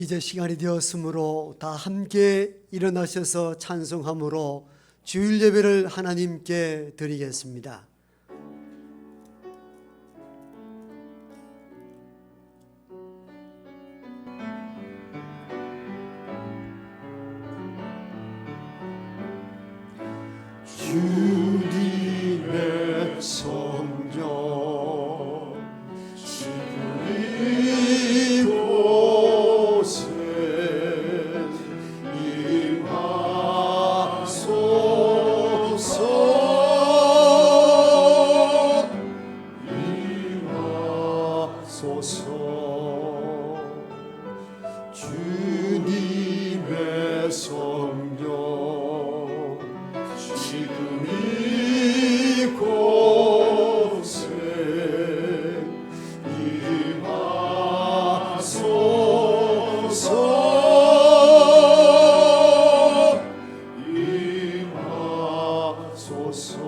이제 시간이 되었으므로 다 함께 일어나셔서 찬송함으로 주일 예배를 하나님께 드리겠습니다. 주님의 성령 지금 이곳에 임하소서. 주님의 성령 지금 이곳에 임하소서. 임하소서.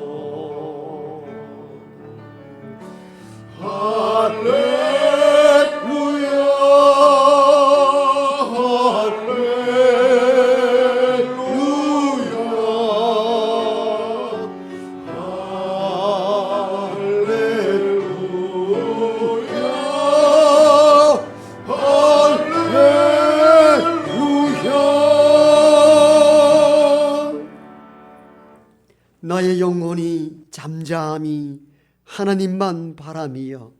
나의 영혼이 잠잠히 하나님만 바라미여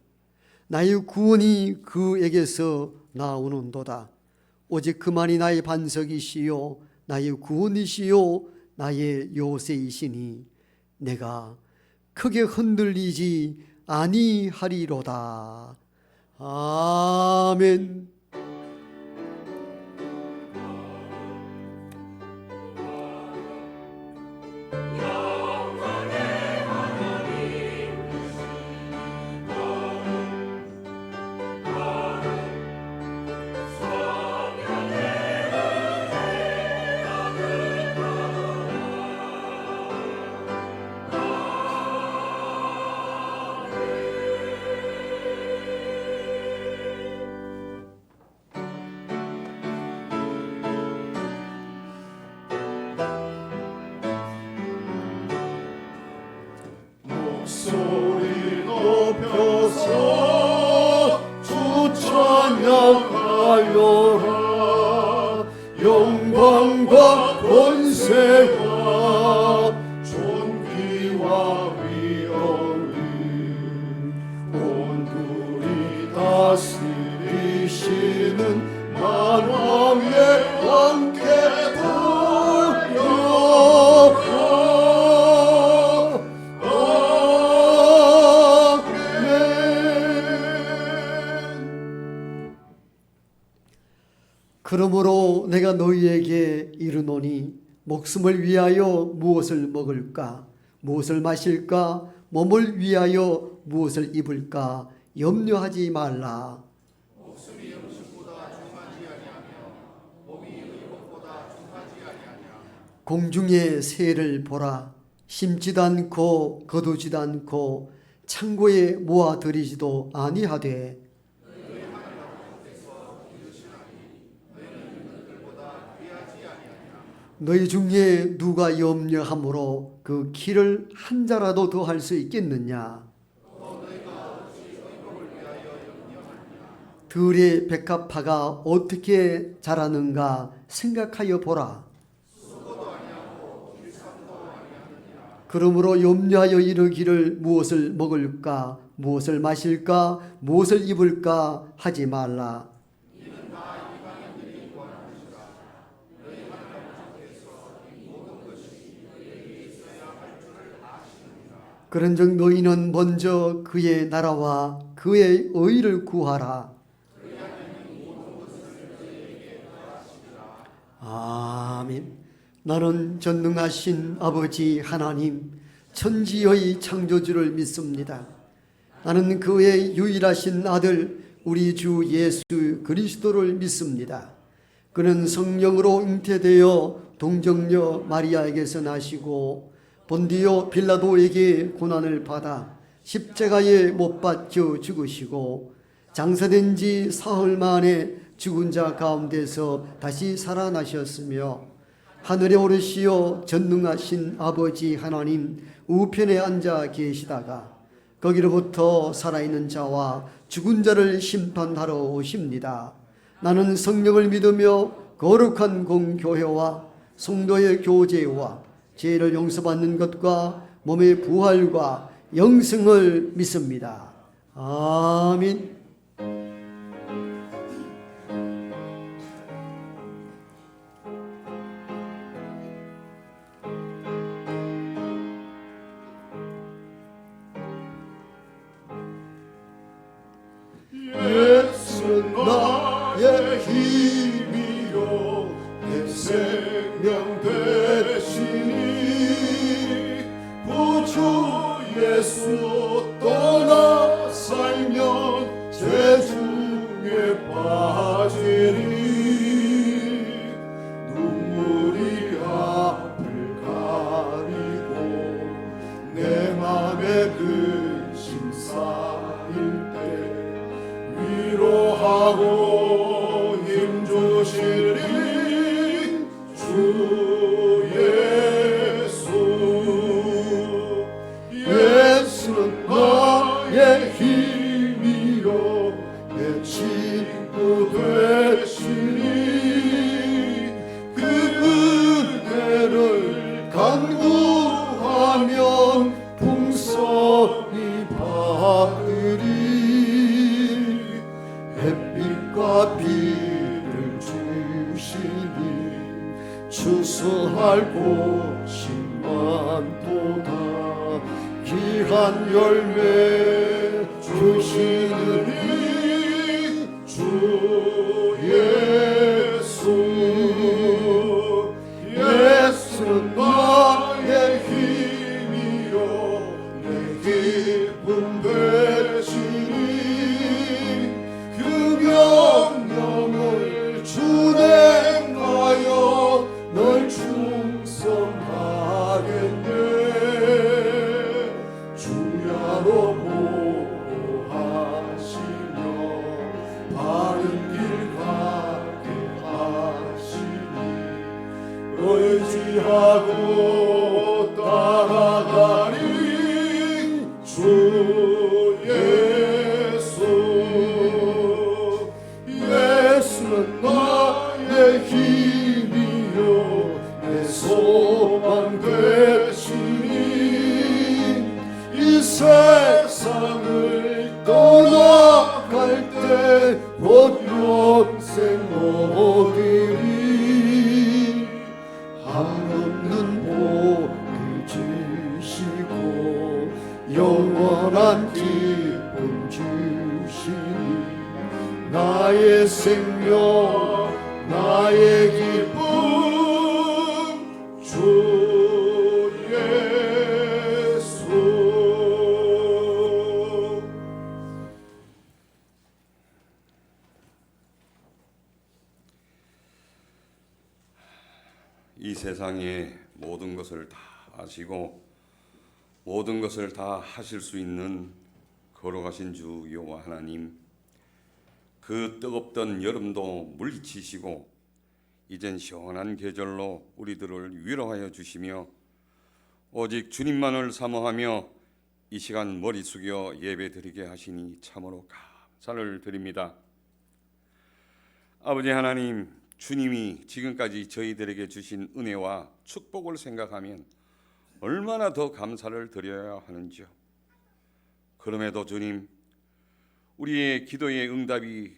나의 구원이 그에게서 나오는도다. 오직 그만이 나의 반석이시요 나의 구원이시요 나의 요새이시니 내가 크게 흔들리지 아니하리로다. 아멘. 목소리 높여서 주 찬양하여라. 영광과 권세와 존귀와 위엄이 온누리 다스리시는 만왕의 왕께 그러므로 내가 너희에게 이르노니 목숨을 위하여 무엇을 먹을까 무엇을 마실까 몸을 위하여 무엇을 입을까 염려하지 말라. 목숨이 음식보다 중하지 아니하며 몸이 의복보다 중하지 아니하냐. 공중의 새를 보라. 심지도 않고 거두지도 않고 창고에 모아들이지도 아니하되 너희 중에 누가 염려함으로 그 키를 한 자라도 더 할 수 있겠느냐. 들의 백합화가 어떻게 자라는가 생각하여 보라. 그러므로 염려하여 이르기를 무엇을 먹을까 무엇을 마실까 무엇을 입을까 하지 말라. 그런즉 너희는 먼저 그의 나라와 그의 의를 구하라. 아멘. 나는 전능하신 아버지 하나님 천지의 창조주를 믿습니다. 나는 그의 유일하신 아들 우리 주 예수 그리스도를 믿습니다. 그는 성령으로 잉태되어 동정녀 마리아에게서 나시고 본디오 빌라도에게 고난을 받아 십자가에 못 박혀 죽으시고 장사된 지 사흘 만에 죽은 자 가운데서 다시 살아나셨으며 하늘에 오르시어 전능하신 아버지 하나님 우편에 앉아 계시다가 거기로부터 살아있는 자와 죽은 자를 심판하러 오십니다. 나는 성령을 믿으며 거룩한 공교회와 성도의 교제와 죄를 용서받는 것과 몸의 부활과 영생을 믿습니다. 아멘. 예수는 나의 힘이요 내 생명 되시니 구주 예수 떠나 살면 죄중에 빠지리 눈물이 앞을 가리고 내 맘에 근심 쌓일 때 위로하고 힘주시리 주 예수. 예수는 나의 힘이요 내 친구 되시니 그 은혜를 간구하면 풍성히 받으리. 햇빛과 비를 주시니 추수할 곳이 많도다. 귀한 열매 주시느니 주 예수. 예수는 나의 힘이요 내 기쁨 되시니 그 명령을 준행하여 널 충성하겠네. 주야로 보호하시며 바른 길 가게 하시니 의지하고 따라가리 주 예수. 예수는 나의 힘이요 내 소망 되시니 이 세상을 떠나갈 때 곧 영생 얻으리. 한없는 복을 주시고 영원한 기쁨 주시니 나의 생명 나의 기쁨 주 예수. 이 세상의 모든 것을 다 아시고 모든 것을 다 하실 수 있는 거룩하신 주 여호와 하나님, 그 뜨겁던 여름도 물리치시고 이젠 시원한 계절로 우리들을 위로하여 주시며 오직 주님만을 사모하며 이 시간 머리 숙여 예배드리게 하시니 참으로 감사를 드립니다. 아버지 하나님, 주님이 지금까지 저희들에게 주신 은혜와 축복을 생각하면 얼마나 더 감사를 드려야 하는지요. 그럼에도 주님, 우리의 기도의 응답이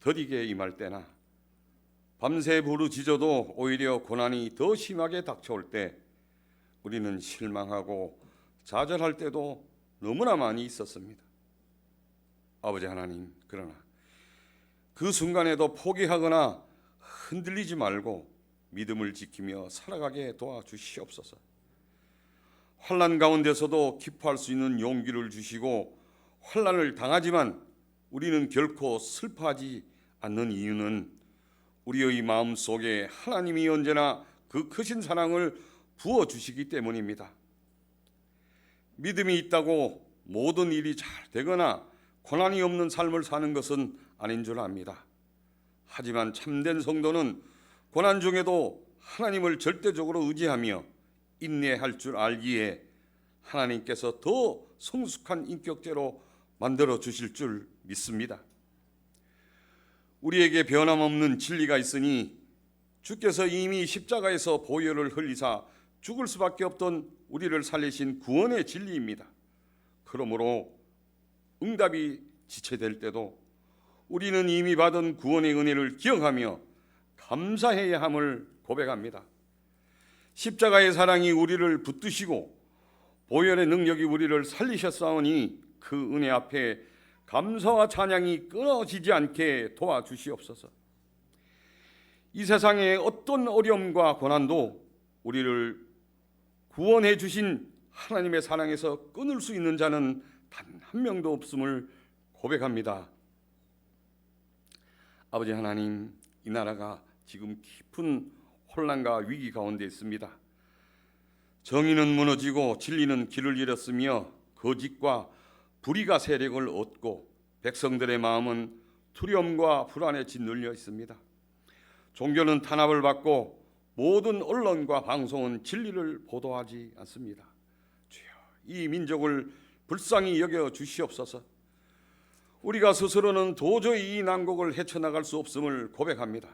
더디게 임할 때나 밤새 부르짖어도 오히려 고난이 더 심하게 닥쳐올 때 우리는 실망하고 좌절할 때도 너무나 많이 있었습니다. 아버지 하나님, 그러나 그 순간에도 포기하거나 흔들리지 말고 믿음을 지키며 살아가게 도와주시옵소서. 환난 가운데서도 기뻐할 수 있는 용기를 주시고 환난을 당하지만 우리는 결코 슬퍼하지 않는 이유는 우리의 마음속에 하나님이 언제나 그 크신 사랑을 부어주시기 때문입니다. 믿음이 있다고 모든 일이 잘 되거나 고난이 없는 삶을 사는 것은 아닌 줄 압니다. 하지만 참된 성도는 고난 중에도 하나님을 절대적으로 의지하며 인내할 줄 알기에 하나님께서 더 성숙한 인격체로 만들어 주실 줄 믿습니다. 우리에게 변함없는 진리가 있으니 주께서 이미 십자가에서 보혈을 흘리사 죽을 수밖에 없던 우리를 살리신 구원의 진리입니다. 그러므로 응답이 지체될 때도 우리는 이미 받은 구원의 은혜를 기억하며 감사해야 함을 고백합니다. 십자가의 사랑이 우리를 붙드시고 보혈의 능력이 우리를 살리셨사오니 그 은혜 앞에 감사와 찬양이 끊어지지 않게 도와주시옵소서. 이 세상의 어떤 어려움과 고난도 우리를 구원해 주신 하나님의 사랑에서 끊을 수 있는 자는 단 한 명도 없음을 고백합니다. 아버지 하나님, 이 나라가 지금 깊은 혼란과 위기 가운데 있습니다. 정의는 무너지고 진리는 길을 잃었으며 거짓과 불의가 세력을 얻고 백성들의 마음은 두려움과 불안에 짓눌려 있습니다. 종교는 탄압을 받고 모든 언론과 방송은 진리를 보도하지 않습니다. 주여, 이 민족을 불쌍히 여겨 주시옵소서. 우리가 스스로는 도저히 이 난국을 헤쳐나갈 수 없음을 고백합니다.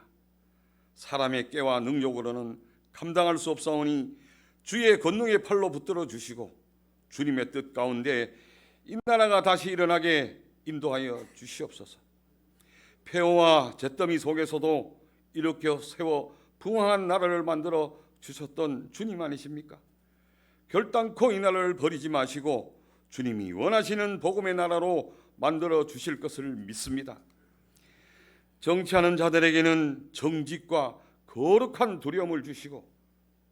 사람의 깨와 능력으로는 감당할 수 없사오니 주의 권능의 팔로 붙들어 주시고 주님의 뜻 가운데 이 나라가 다시 일어나게 인도하여 주시옵소서. 폐허와 잿더미 속에서도 일으켜 세워 부강한 나라를 만들어 주셨던 주님 아니십니까? 결단코 이 나라를 버리지 마시고 주님이 원하시는 복음의 나라로 만들어 주실 것을 믿습니다. 정치하는 자들에게는 정직과 거룩한 두려움을 주시고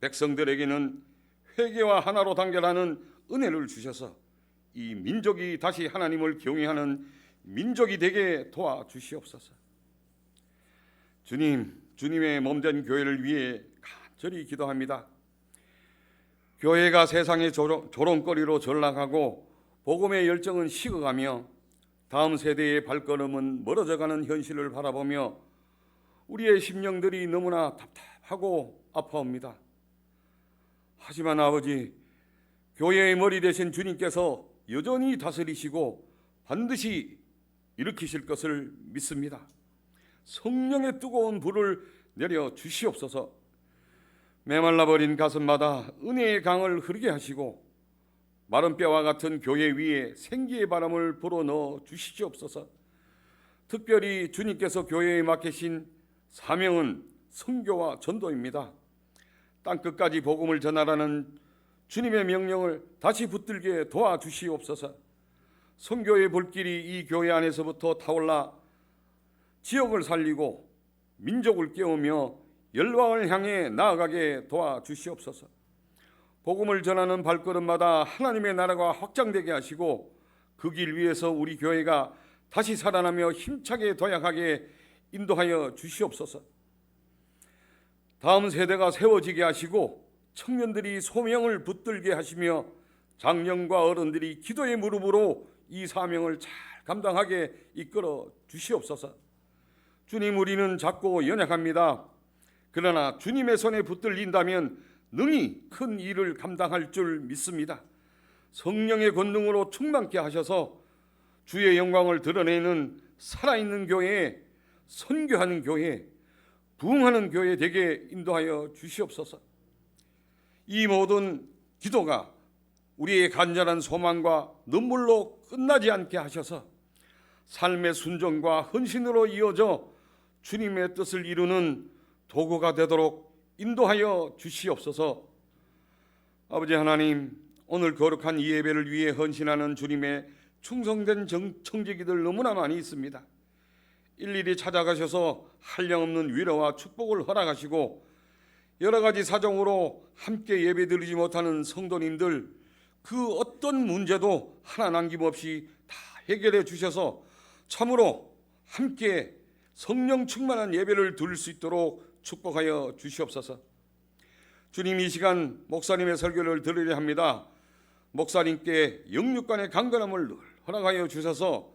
백성들에게는 회개와 하나로 단결하는 은혜를 주셔서 이 민족이 다시 하나님을 경외하는 민족이 되게 도와주시옵소서. 주님, 주님의 몸된 교회를 위해 간절히 기도합니다. 교회가 세상의 조롱거리로 전락하고 복음의 열정은 식어가며 다음 세대의 발걸음은 멀어져가는 현실을 바라보며 우리의 심령들이 너무나 답답하고 아파옵니다. 하지만 아버지, 교회의 머리 되신 주님께서 여전히 다스리시고 반드시 일으키실 것을 믿습니다. 성령의 뜨거운 불을 내려 주시옵소서. 메말라버린 가슴마다 은혜의 강을 흐르게 하시고 마른 뼈와 같은 교회 위에 생기의 바람을 불어넣어 주시옵소서. 특별히 주님께서 교회에 맡기신 사명은 선교와 전도입니다. 땅끝까지 복음을 전하라는 주님의 명령을 다시 붙들게 도와주시옵소서. 선교의 불길이 이 교회 안에서부터 타올라 지역을 살리고 민족을 깨우며 열방을 향해 나아가게 도와주시옵소서. 복음을 전하는 발걸음마다 하나님의 나라가 확장되게 하시고 그 길 위에서 우리 교회가 다시 살아나며 힘차게 도약하게 인도하여 주시옵소서. 다음 세대가 세워지게 하시고 청년들이 소명을 붙들게 하시며 장년과 어른들이 기도의 무릎으로 이 사명을 잘 감당하게 이끌어 주시옵소서. 주님, 우리는 작고 연약합니다. 그러나 주님의 손에 붙들린다면 능히 큰 일을 감당할 줄 믿습니다. 성령의 권능으로 충만케 하셔서 주의 영광을 드러내는 살아있는 교회, 선교하는 교회, 부흥하는 교회 되게 인도하여 주시옵소서. 이 모든 기도가 우리의 간절한 소망과 눈물로 끝나지 않게 하셔서 삶의 순종과 헌신으로 이어져 주님의 뜻을 이루는 도구가 되도록 인도하여 주시옵소서. 아버지 하나님, 오늘 거룩한 이 예배를 위해 헌신하는 주님의 충성된 청지기들 너무나 많이 있습니다. 일일이 찾아가셔서 한량없는 위로와 축복을 허락하시고 여러 가지 사정으로 함께 예배드리지 못하는 성도님들, 그 어떤 문제도 하나 남김없이 다 해결해 주셔서 참으로 함께 성령 충만한 예배를 드릴 수 있도록 축복하여 주시옵소서. 주님, 이 시간 목사님의 설교를 들으려 합니다. 목사님께 영육간의 강건함을 늘 허락하여 주셔서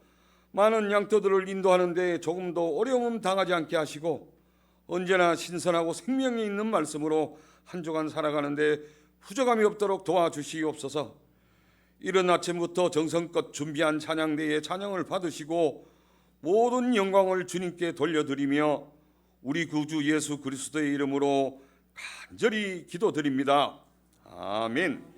많은 양떼들을 인도하는 데 조금도 어려움 당하지 않게 하시고 언제나 신선하고 생명이 있는 말씀으로 한 주간 살아가는데 부족함이 없도록 도와주시옵소서. 이른 아침부터 정성껏 준비한 찬양대의 찬양을 받으시고 모든 영광을 주님께 돌려드리며 우리 구주 예수 그리스도의 이름으로 간절히 기도드립니다. 아멘.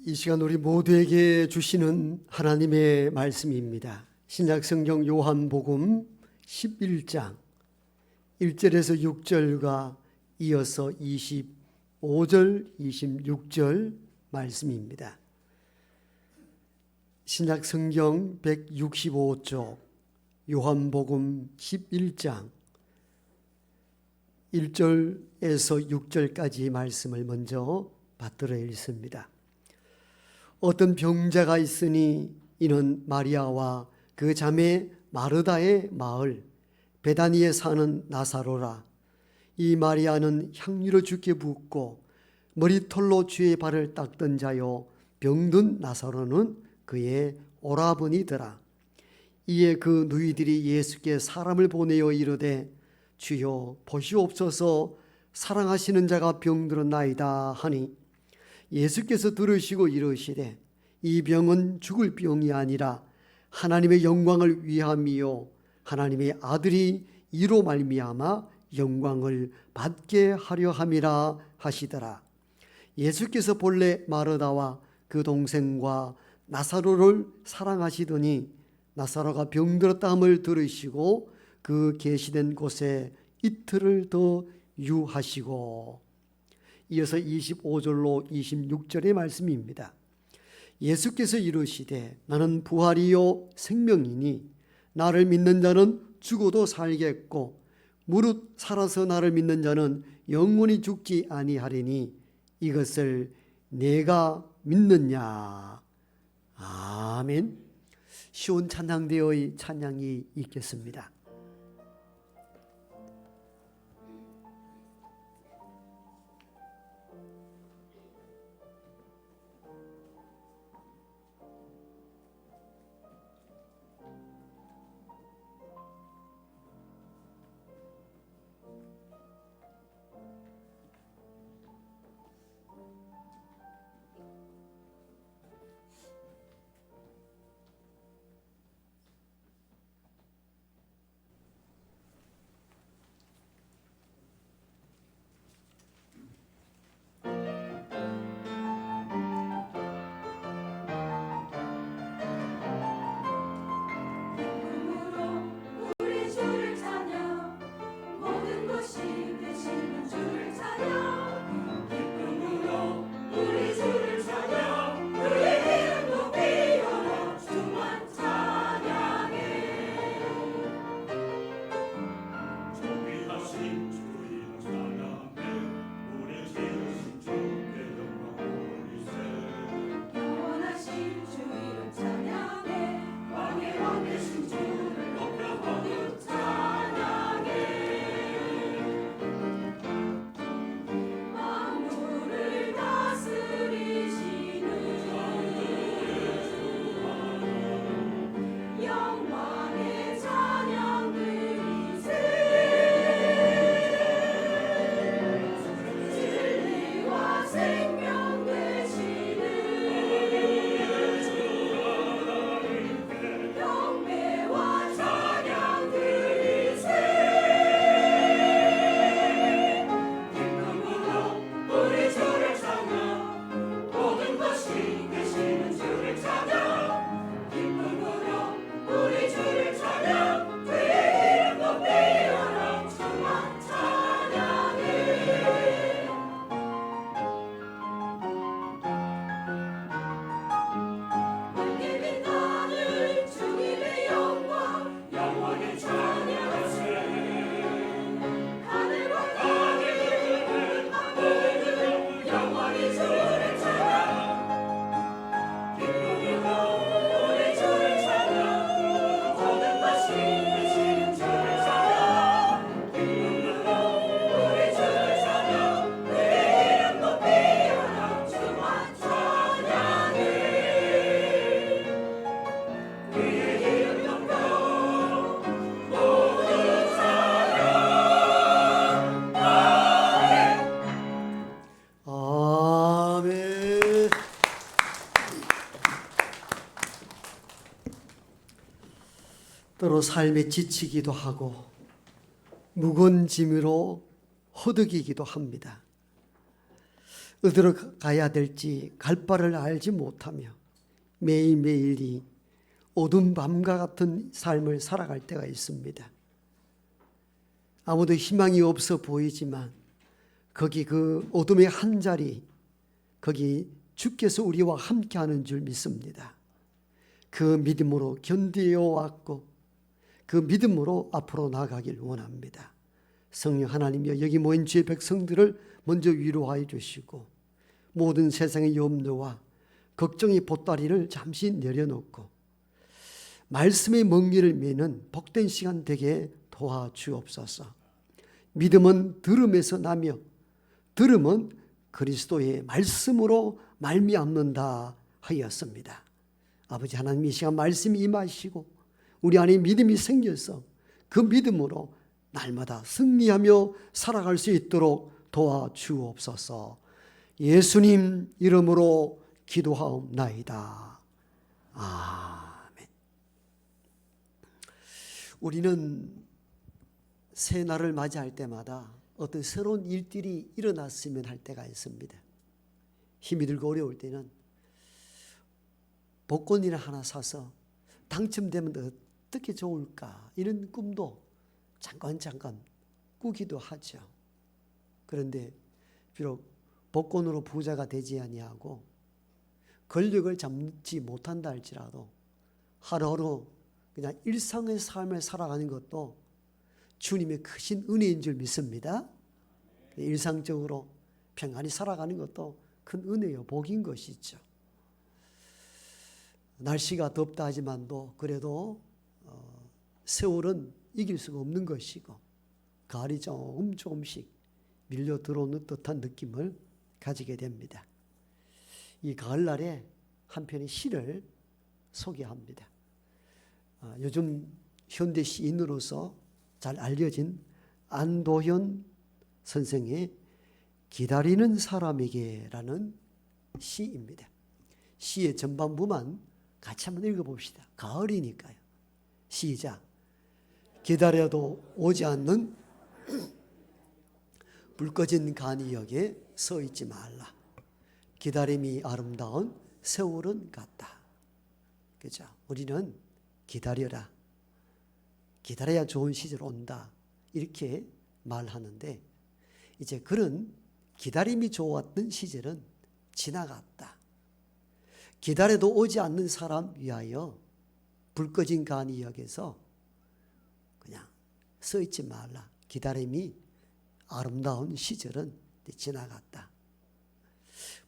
이 시간 우리 모두에게 주시는 하나님의 말씀입니다. 신약성경 요한복음 11장 1절에서 6절과 이어서 25절, 26절 말씀입니다. 신약성경 165쪽 요한복음 11장 1절에서 6절까지 말씀을 먼저 받들어 읽습니다. 어떤 병자가 있으니 이는 마리아와 그 자매 마르다의 마을 베다니에 사는 나사로라. 이 마리아는 향유로 주께 붓고 머리털로 주의 발을 닦던 자요 병든 나사로는 그의 오라버니더라. 이에 그 누이들이 예수께 사람을 보내어 이르되 주여 보시옵소서 사랑하시는 자가 병들었나이다 하니 예수께서 들으시고 이르시되 이 병은 죽을 병이 아니라 하나님의 영광을 위함이요 하나님의 아들이 이로 말미암아 영광을 받게 하려 함이라 하시더라. 예수께서 본래 마르다와 그 동생과 나사로를 사랑하시더니 나사로가 병들었다 함을 들으시고 그 계시된 곳에 이틀을 더 유하시고. 이어서 25절로 26절의 말씀입니다. 예수께서 이르시되 나는 부활이요 생명이니 나를 믿는 자는 죽어도 살겠고 무릇 살아서 나를 믿는 자는 영원히 죽지 아니하리니 이것을 내가 믿느냐. 아멘. 쉬운 찬양대의 찬양이 있겠습니다. 때로 삶에 지치기도 하고 무거운 짐으로 허덕이기도 합니다. 어디로 가야 될지 갈 바를 알지 못하며 매일매일이 어두운 밤과 같은 삶을 살아갈 때가 있습니다. 아무도 희망이 없어 보이지만 거기 그 어둠의 한 자리, 거기 주께서 우리와 함께하는 줄 믿습니다. 그 믿음으로 견디어 왔고 그 믿음으로 앞으로 나가길 원합니다. 성령 하나님이여, 여기 모인 주의 백성들을 먼저 위로하여 주시고 모든 세상의 염려와 걱정의 보따리를 잠시 내려놓고 말씀의 멍리를 메는 복된 시간 되게 도와주옵소서. 믿음은 들음에서 나며 들음은 그리스도의 말씀으로 말미암는다 하였습니다. 아버지 하나님, 이 시간 말씀이 임하시고 우리 안에 믿음이 생겨서 그 믿음으로 날마다 승리하며 살아갈 수 있도록 도와주옵소서. 예수님 이름으로 기도하옵나이다. 아멘. 우리는 새날을 맞이할 때마다 어떤 새로운 일들이 일어났으면 할 때가 있습니다. 힘이 들고 어려울 때는 복권이나 하나 사서 당첨되면 어떻게 좋을까, 이런 꿈도 잠깐 꾸기도 하죠. 그런데 비록 복권으로 부자가 되지 아니하고 권력을 잡지 못한다 할지라도 하루하루 그냥 일상의 삶을 살아가는 것도 주님의 크신 은혜인 줄 믿습니다. 일상적으로 평안히 살아가는 것도 큰 은혜요, 복인 것이죠. 날씨가 덥다 하지만도 그래도 세월은 이길 수가 없는 것이고 가을이 조금씩 밀려 들어오는 듯한 느낌을 가지게 됩니다. 이 가을날에 한 편의 시를 소개합니다. 요즘 현대 시인으로서 잘 알려진 안도현 선생의 기다리는 사람에게라는 시입니다. 시의 전반부만 같이 한번 읽어봅시다. 가을이니까요. 시작. 기다려도 오지 않는 불 꺼진 간이역에 서 있지 말라. 기다림이 아름다운 세월은 같다. 그죠? 우리는 기다려라. 기다려야 좋은 시절 온다. 이렇게 말하는데 이제 그런 기다림이 좋았던 시절은 지나갔다. 기다려도 오지 않는 사람 위하여 불 꺼진 간이역에서 그냥 서 있지 말라. 기다림이 아름다운 시절은 지나갔다.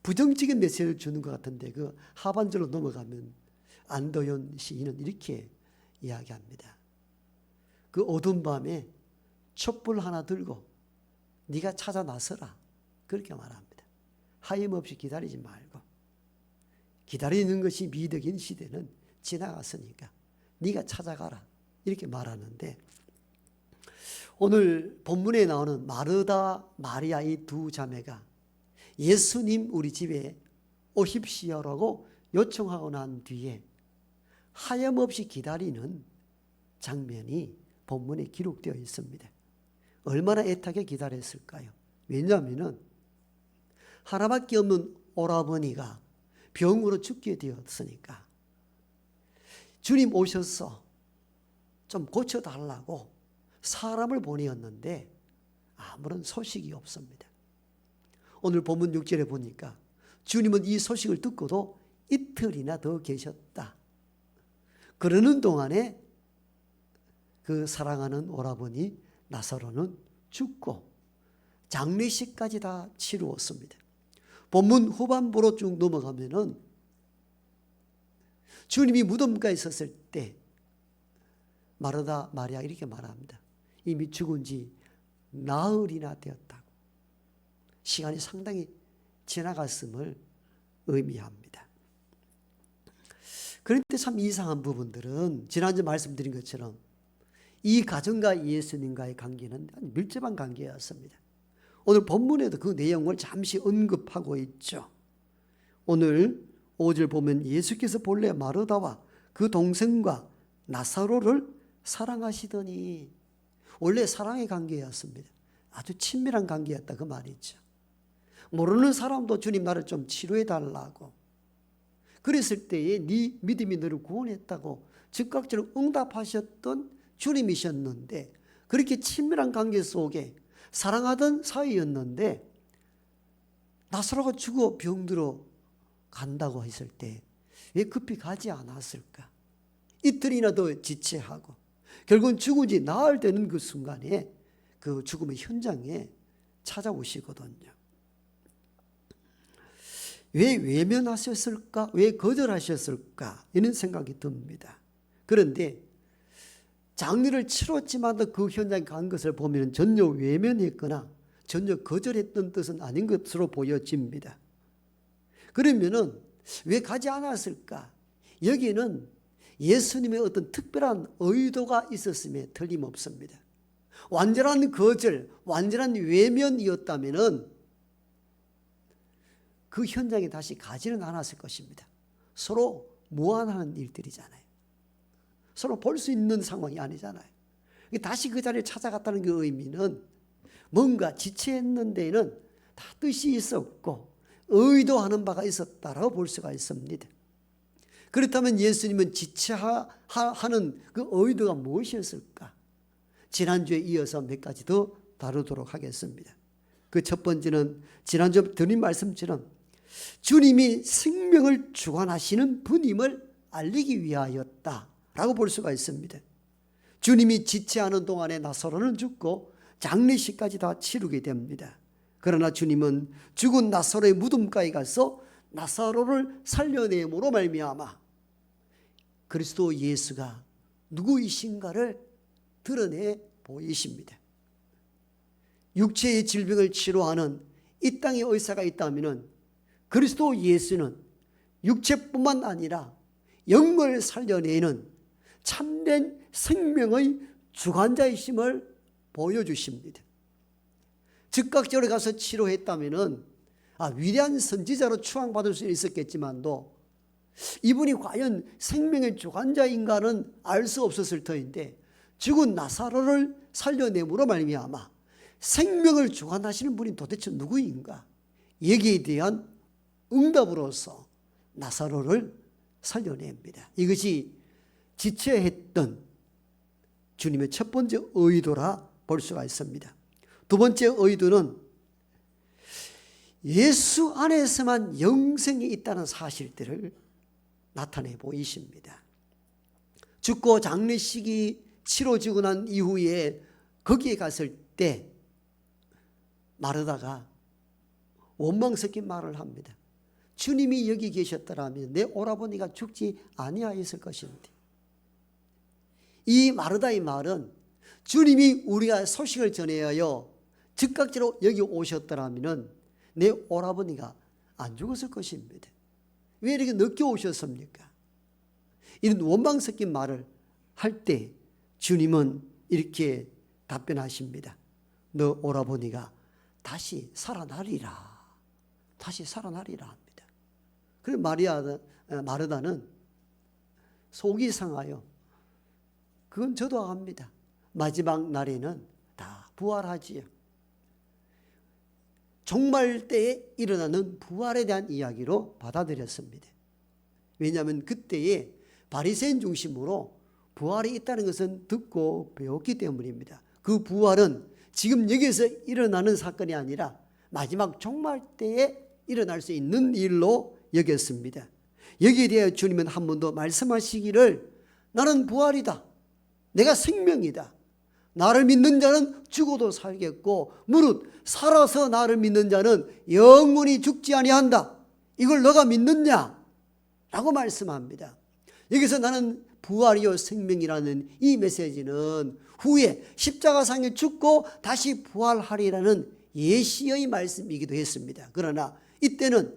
부정적인 메시지를 주는 것 같은데 그 하반절로 넘어가면 안도현 시인은 이렇게 이야기합니다. 그 어두운 밤에 촛불 하나 들고 네가 찾아 나서라. 그렇게 말합니다. 하염없이 기다리지 말고, 기다리는 것이 미덕인 시대는 지나갔으니까 네가 찾아가라. 이렇게 말하는데 오늘 본문에 나오는 마르다, 마리아 이 두 자매가 예수님 우리 집에 오십시오라고 요청하고 난 뒤에 하염없이 기다리는 장면이 본문에 기록되어 있습니다. 얼마나 애타게 기다렸을까요? 왜냐하면 하나밖에 없는 오라버니가 병으로 죽게 되었으니까 주님 오셔서 좀 고쳐달라고 사람을 보내었는데 아무런 소식이 없습니다. 오늘 본문 6절에 보니까 주님은 이 소식을 듣고도 이틀이나 더 계셨다. 그러는 동안에 그 사랑하는 오라버니 나사로는 죽고 장례식까지 다 치루었습니다. 본문 후반부로 쭉 넘어가면은 주님이 무덤가에 있었을 때 마르다 마리아 이렇게 말합니다. 이미 죽은 지 나흘이나 되었다고. 시간이 상당히 지나갔음을 의미합니다. 그런데 참 이상한 부분들은 지난주 말씀드린 것처럼 이 가정과 예수님과의 관계는 밀접한 관계였습니다. 오늘 본문에도 그 내용을 잠시 언급하고 있죠. 오늘 5절 보면 예수께서 본래 마르다와 그 동생과 나사로를 사랑하시더니 원래 사랑의 관계였습니다. 아주 친밀한 관계였다 그 말이죠. 모르는 사람도 주님 나를 좀 치료해 달라고 그랬을 때에 네 믿음이 너를 구원했다고 즉각적으로 응답하셨던 주님이셨는데, 그렇게 친밀한 관계 속에 사랑하던 사이였는데 나사로가 죽어 병들어 간다고 했을 때 왜 급히 가지 않았을까? 이틀이나 더 지체하고 결국은 죽은지 나흘 되는 그 순간에 그 죽음의 현장에 찾아오시거든요. 왜 외면하셨을까? 왜 거절하셨을까? 이런 생각이 듭니다. 그런데 장례를 치렀지만 그 현장에 간 것을 보면 전혀 외면했거나 전혀 거절했던 뜻은 아닌 것으로 보여집니다. 그러면은 왜 가지 않았을까? 여기는 예수님의 어떤 특별한 의도가 있었음에 틀림없습니다. 완전한 거절, 완전한 외면이었다면은 그 현장에 다시 가지는 않았을 것입니다. 서로 무한한 일들이잖아요. 서로 볼 수 있는 상황이 아니잖아요. 다시 그 자리를 찾아갔다는 그 의미는 뭔가 지체했는 데에는 다 뜻이 있었고 의도하는 바가 있었다라고 볼 수가 있습니다. 그렇다면 예수님은 지체하는 그 의도가 무엇이었을까? 지난주에 이어서 몇 가지 더 다루도록 하겠습니다. 그 첫 번째는 지난주 드린 말씀처럼 주님이 생명을 주관하시는 분임을 알리기 위하였다라고 볼 수가 있습니다. 주님이 지체하는 동안에 나사로는 죽고 장례식까지 다 치르게 됩니다. 그러나 주님은 죽은 나사로의 무덤가에 가서 나사로를 살려냄으로 말미암아 그리스도 예수가 누구이신가를 드러내 보이십니다. 육체의 질병을 치료하는 이 땅의 의사가 있다면 그리스도 예수는 육체뿐만 아니라 영을 살려내는 참된 생명의 주관자이심을 보여주십니다. 즉각적으로 가서 치료했다면 위대한 선지자로 추앙받을 수 있었겠지만도 이분이 과연 생명의 주관자인가는 알 수 없었을 터인데 죽은 나사로를 살려냄으로 말미암아 생명을 주관하시는 분이 도대체 누구인가? 여기에 대한 응답으로서 나사로를 살려냅니다. 이것이 지체했던 주님의 첫 번째 의도라 볼 수가 있습니다. 두 번째 의도는 예수 안에서만 영생이 있다는 사실들을 나타내 보이십니다. 죽고 장례식이 치러지고 난 이후에 거기에 갔을 때 마르다가 원망 섞인 말을 합니다. 주님이 여기 계셨더라면 내 오라버니가 죽지 아니하였을 것인데. 이 마르다의 말은 주님이 우리가 소식을 전해하여 즉각적으로 여기 오셨더라면 내 오라버니가 안 죽었을 것입니다. 왜 이렇게 늦게 오셨습니까? 이런 원망 섞인 말을 할 때 주님은 이렇게 답변하십니다. 너 오라버니가 다시 살아나리라. 다시 살아나리라 합니다. 그래서 마르다는 속이 상하여 그건 저도 압니다. 마지막 날에는 다 부활하지요. 종말 때에 일어나는 부활에 대한 이야기로 받아들였습니다. 왜냐하면 그때에 바리새인 중심으로 부활이 있다는 것은 듣고 배웠기 때문입니다. 그 부활은 지금 여기서 일어나는 사건이 아니라 마지막 종말 때에 일어날 수 있는 일로 여겼습니다. 여기에 대해 주님은 한 번 더 말씀하시기를 나는 부활이다. 내가 생명이다. 나를 믿는 자는 죽어도 살겠고 무릇 살아서 나를 믿는 자는 영원히 죽지 아니한다. 이걸 너가 믿느냐? 라고 말씀합니다. 여기서 나는 부활이요 생명이라는 이 메시지는 후에 십자가상에 죽고 다시 부활하리라는 예시의 말씀이기도 했습니다. 그러나 이때는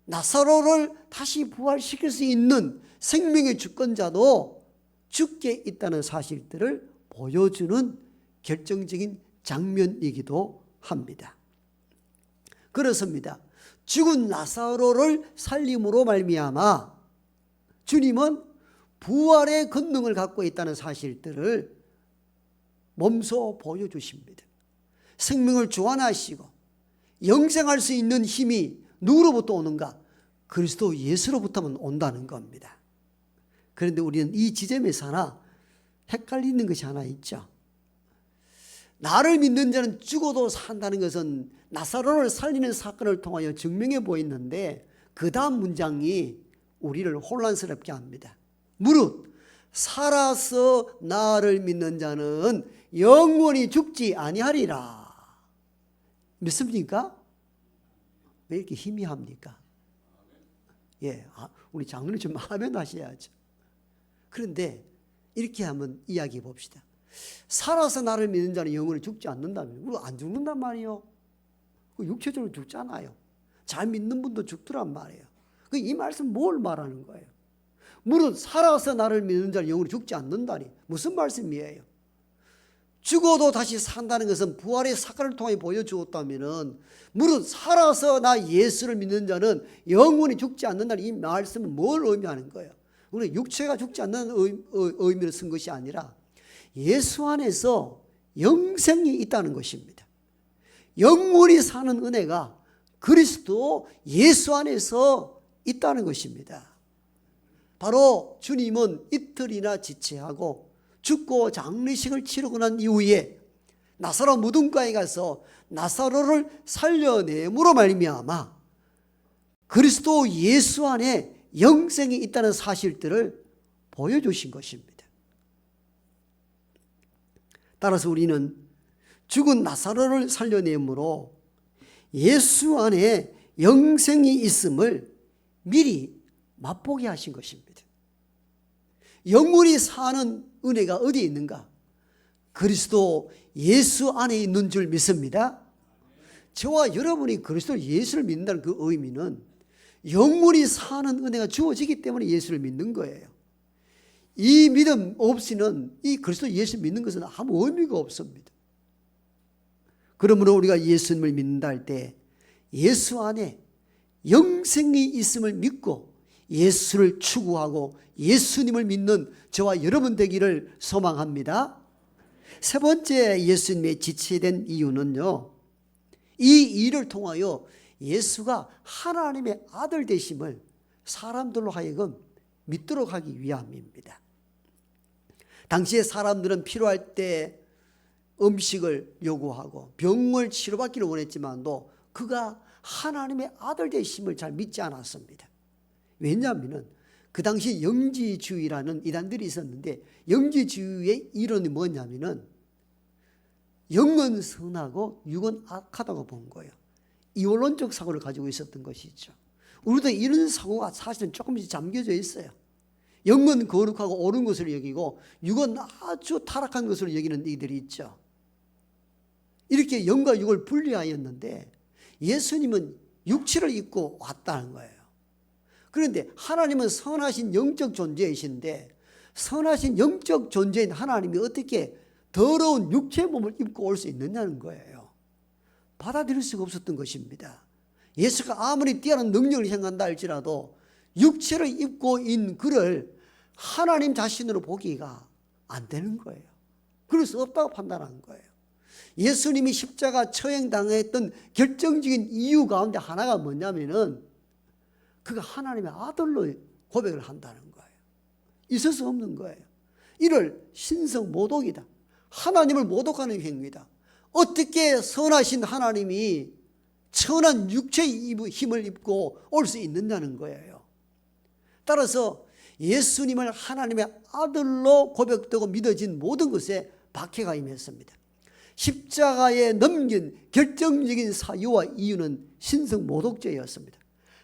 나사로를 다시 부활시킬 수 있는 생명의 주권자도 죽게 있다는 사실들을 보여주는 결정적인 장면이기도 합니다. 그렇습니다. 죽은 나사로를 살림으로 말미암아 주님은 부활의 권능을 갖고 있다는 사실들을 몸소 보여주십니다. 생명을 주관하시고 영생할 수 있는 힘이 누구로부터 오는가? 그리스도 예수로부터만 온다는 겁니다. 그런데 우리는 이 지점에서 하나 헷갈리는 것이 하나 있죠. 나를 믿는 자는 죽어도 산다는 것은 나사로를 살리는 사건을 통하여 증명해 보이는데 그 다음 문장이 우리를 혼란스럽게 합니다. 무릇 살아서 나를 믿는 자는 영원히 죽지 아니하리라. 믿습니까? 왜 이렇게 희미합니까? 예, 우리 장로님 좀 아멘 하셔야죠. 그런데 이렇게 한번 이야기해 봅시다. 살아서 나를 믿는 자는 영원히 죽지 않는다면 우리 안 죽는단 말이에요. 육체적으로 죽잖아요. 잘 믿는 분도 죽더란 말이에요. 이 말씀 뭘 말하는 거예요? 무릇 살아서 나를 믿는 자는 영원히 죽지 않는다니 무슨 말씀이에요? 죽어도 다시 산다는 것은 부활의 사건을 통해 보여주었다면 무릇 살아서 나 예수를 믿는 자는 영원히 죽지 않는다는 이 말씀은 뭘 의미하는 거예요? 우리 육체가 죽지 않는 의미를 쓴 것이 아니라 예수 안에서 영생이 있다는 것입니다. 영원히 사는 은혜가 그리스도 예수 안에서 있다는 것입니다. 바로 주님은 이틀이나 지체하고 죽고 장례식을 치르고 난 이후에 나사로 무덤가에 가서 나사로를 살려내므로 말미암아 그리스도 예수 안에 영생이 있다는 사실들을 보여주신 것입니다. 따라서 우리는 죽은 나사로를 살려내므로 예수 안에 영생이 있음을 미리 맛보게 하신 것입니다. 영원히 사는 은혜가 어디에 있는가? 그리스도 예수 안에 있는 줄 믿습니다. 저와 여러분이 그리스도 예수를 믿는다는 그 의미는 영원히 사는 은혜가 주어지기 때문에 예수를 믿는 거예요. 이 믿음 없이는 이 그리스도 예수 믿는 것은 아무 의미가 없습니다. 그러므로 우리가 예수님을 믿는다 할 때 예수 안에 영생이 있음을 믿고 예수를 추구하고 예수님을 믿는 저와 여러분 되기를 소망합니다. 세 번째 예수님의 지체된 이유는요, 이 일을 통하여 예수가 하나님의 아들 되심을 사람들로 하여금 믿도록 하기 위함입니다. 당시에 사람들은 필요할 때 음식을 요구하고 병을 치료받기를 원했지만도 그가 하나님의 아들 되심을 잘 믿지 않았습니다. 왜냐하면 그 당시 영지주의라는 이단들이 있었는데 영지주의의 이론이 뭐냐면은 영은 선하고 육은 악하다고 본 거예요. 이원론적 사고를 가지고 있었던 것이죠. 우리도 이런 사고가 사실은 조금씩 잠겨져 있어요. 영은 거룩하고 옳은 것으로 여기고 육은 아주 타락한 것으로 여기는 이들이 있죠. 이렇게 영과 육을 분리하였는데 예수님은 육체를 입고 왔다는 거예요. 그런데 하나님은 선하신 영적 존재이신데 선하신 영적 존재인 하나님이 어떻게 더러운 육체 몸을 입고 올 수 있느냐는 거예요. 받아들일 수가 없었던 것입니다. 예수가 아무리 뛰어난 능력을 행한다 할지라도 육체를 입고 있는 그를 하나님 자신으로 보기가 안 되는 거예요. 그럴 수 없다고 판단한 거예요. 예수님이 십자가 처형당했던 결정적인 이유 가운데 하나가 뭐냐면은 그가 하나님의 아들로 고백을 한다는 거예요. 있을 수 없는 거예요. 이를 신성 모독이다. 하나님을 모독하는 행위다. 어떻게 선하신 하나님이 천한 육체의 힘을 입고 올 수 있느냐는 거예요. 따라서 예수님을 하나님의 아들로 고백되고 믿어진 모든 것에 박해가 임했습니다. 십자가에 넘긴 결정적인 사유와 이유는 신성 모독죄였습니다.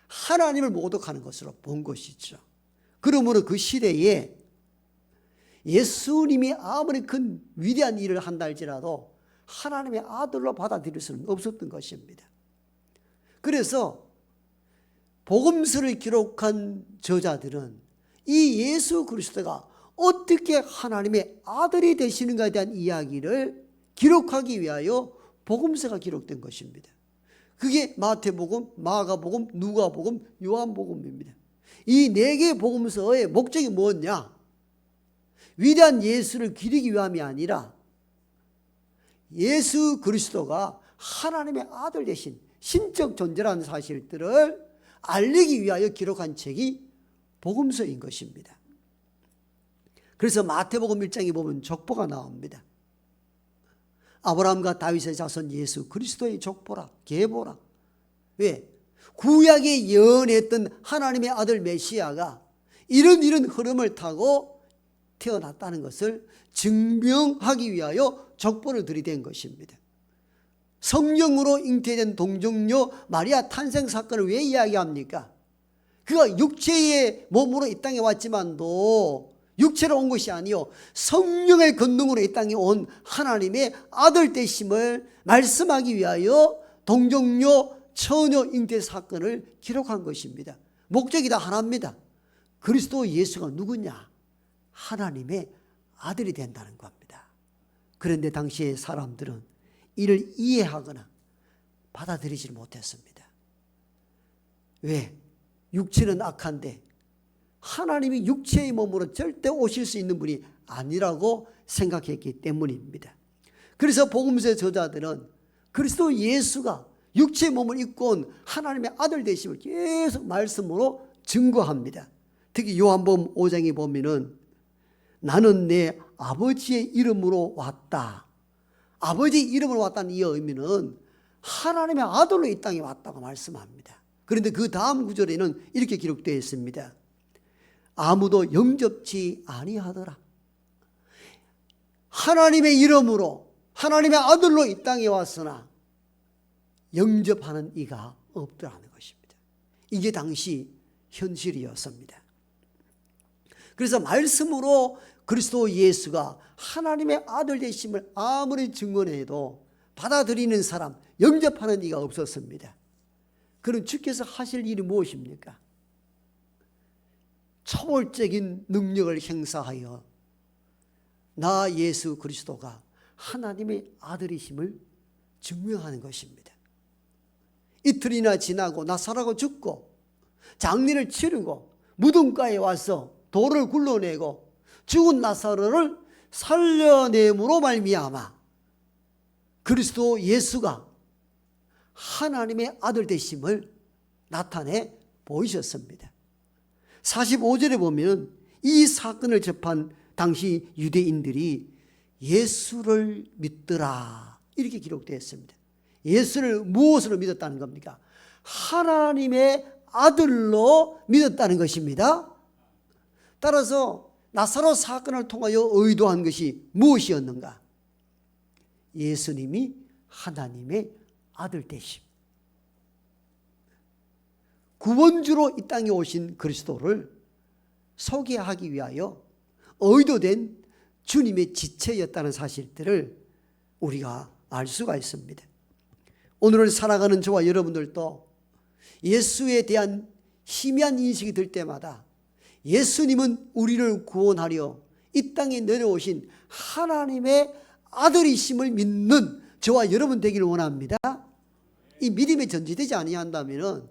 하나님을 모독하는 것으로 본 것이죠. 그러므로 그 시대에 예수님이 아무리 큰 위대한 일을 한다 할지라도 하나님의 아들로 받아들일 수는 없었던 것입니다. 그래서 복음서를 기록한 저자들은 이 예수 그리스도가 어떻게 하나님의 아들이 되시는가에 대한 이야기를 기록하기 위하여 복음서가 기록된 것입니다. 그게 마태복음, 마가복음, 누가복음, 요한복음입니다. 이 네 개의 복음서의 목적이 뭐냐? 위대한 예수를 기리기 위함이 아니라 예수 그리스도가 하나님의 아들 되신 신적 존재라는 사실들을 알리기 위하여 기록한 책이 복음서인 것입니다. 그래서 마태복음 1장에 보면 족보가 나옵니다. 아브라함과 다윗의 자손 예수 그리스도의 족보라, 계보라. 왜? 구약에 예언했던 하나님의 아들 메시아가 이런 흐름을 타고 태어났다는 것을 증명하기 위하여 족보를 들이댄 것입니다. 성령으로 잉태된 동정녀 마리아 탄생 사건을 왜 이야기합니까? 그가 육체의 몸으로 이 땅에 왔지만도 육체로 온 것이 아니요 성령의 권능으로 이 땅에 온 하나님의 아들 되심을 말씀하기 위하여 동정녀 처녀 잉태 사건을 기록한 것입니다. 목적이 다 하나입니다. 그리스도 예수가 누구냐? 하나님의 아들이 된다는 겁니다. 그런데 당시의 사람들은 이를 이해하거나 받아들이지 못했습니다. 왜? 육체는 악한데 하나님이 육체의 몸으로 절대 오실 수 있는 분이 아니라고 생각했기 때문입니다. 그래서 복음서의 저자들은 그리스도 예수가 육체의 몸을 입고 온 하나님의 아들 되심을 계속 말씀으로 증거합니다. 특히 요한복음 5장에 보면은 나는 내 아버지의 이름으로 왔다. 아버지의 이름으로 왔다는 이 의미는 하나님의 아들로 이 땅에 왔다고 말씀합니다. 그런데 그 다음 구절에는 이렇게 기록되어 있습니다. 아무도 영접지 아니하더라. 하나님의 이름으로 하나님의 아들로 이 땅에 왔으나 영접하는 이가 없더라는 것입니다. 이게 당시 현실이었습니다. 그래서 말씀으로 그리스도 예수가 하나님의 아들 되심을 아무리 증언해도 받아들이는 사람, 영접하는 이가 없었습니다. 그럼 주께서 하실 일이 무엇입니까? 초월적인 능력을 행사하여 나 예수 그리스도가 하나님의 아들이심을 증명하는 것입니다. 이틀이나 지나고 나사로가 죽고 장례를 치르고 무덤가에 와서 돌을 굴러내고 죽은 나사로를 살려냄으로 말미암아 그리스도 예수가 하나님의 아들 되심을 나타내 보이셨습니다. 45절에 보면 이 사건을 접한 당시 유대인들이 예수를 믿더라 이렇게 기록되어 있습니다. 예수를 무엇으로 믿었다는 겁니까? 하나님의 아들로 믿었다는 것입니다. 따라서 나사로 사건을 통하여 의도한 것이 무엇이었는가? 예수님이 하나님의 아들 되심, 구원주로 이 땅에 오신 그리스도를 소개하기 위하여 의도된 주님의 지체였다는 사실들을 우리가 알 수가 있습니다. 오늘을 살아가는 저와 여러분들도 예수에 대한 희미한 인식이 들 때마다 예수님은 우리를 구원하려 이 땅에 내려오신 하나님의 아들이심을 믿는 저와 여러분 되기를 원합니다. 이 믿음에 전제되지 아니한다면